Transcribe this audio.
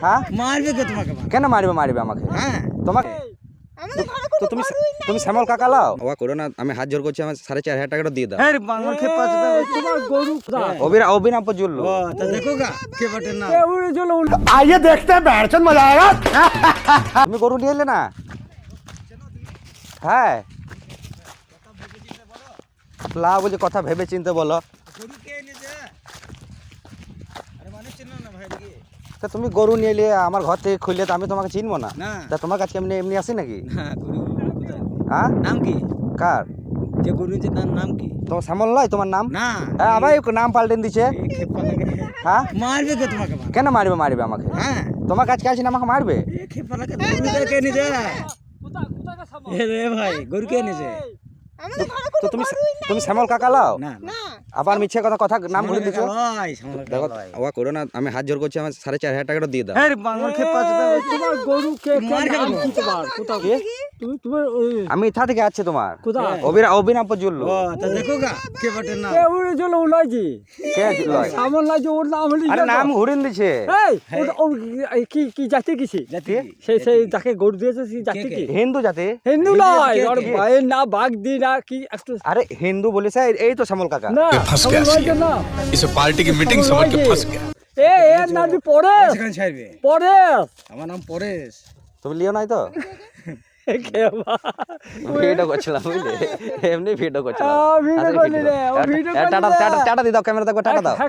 হ্যাঁ মারবে কে তোমাকে? কেন মারবে আমাকে? হ্যাঁ তোমাকে তো তুমি শ্যামল কাকা লাও ও করো না, আমি হাত জোর করছি, আমার 4,500 টাকাটা দিয়ে দাও। বাংলার খেপা তোমার গরু অবিনাম জুল্লু ও তা দেখো গা কে বাটের নাম आइए देखते हैं बैठचंद मजा आएगा। তুমি গরু নিয়ে এলে না? হ্যাঁ লা বলছে কথা ভেবে চিনতে বলো। গরু কে এনেছে? আরে মানে চিনো না ভাই কি? তা তুমি গরু নিয়ে এলে আমার ঘর থেকে খুললে তো আমি তোমাকে চিনবো না। না তা তোমার কাছে এমনি এমনি আসি নাকি? না গরু কোথায়? হ্যাঁ নাম কি? কার? যে গরু এনেছে তার নাম কি? তোমার শ্যামল নয় তোমার নাম? না হ্যাঁ আবার নাম পাল্টেন দিছে। এই খেপা লাগে। হ্যাঁ মারবে কে তোমাকে? কেন মারবে আমাকে? হ্যাঁ তোমার কাছে আছে না আমাকে মারবে? এই খেপা লাগে গরু কে এনেছে? এ রে ভাই গরু কে এনেছে? তো তুমি শ্যামল কাকা লাও না না আবার মিছে কথা নাম ভুলে দিছো। লয় সামলা দেখো লয়। ও করো না, আমি হাত জোর করছি, আমার 4,500 টাকাটা দিয়ে দাও। বাংলার খেপা তোমার গরু কে মার খেলো। তোমার কোথাও কি? তোমার আমি ইথা থেকে আছে তোমার কোথায় অবিনাম জুল্লু। ও তা দেখো গা কে বাটের নাম? ওর জন্য ওলাইজি কে লয়? সামন লাগে ওর নাম হলি আরে নাম ঘুরিন দিছে। এই ও কি কি জাতি কিছি জাতি কি? সেই যাকে গরু দিয়েছে সেই জাতি কে? কি হিন্দু জাতি। হিন্দু কে? নয় কে? ওর কে? ভাইয়ের না বাঘ দি না কি একটু আরে হিন্দু বলেছে এই তো শ্যামল কাকা। না फंस गया সামন লাগে না इसे पार्टी की मीटिंग समझ के फंस गया। এ এর নাম কি পরে সেখানে ছাড়বে। পরে আমার নাম পরেশ। তুমি লিও নাই তো? কেবা ভিডিও করছিলাম বুঝলে, এমনি ভিডিও করছিলাম। ভিডিও করলি রে ও ভিডিও করলি টাটা দিয়ে দাও, ক্যামেরা দেখো, টাটা দাও। হ্যাঁ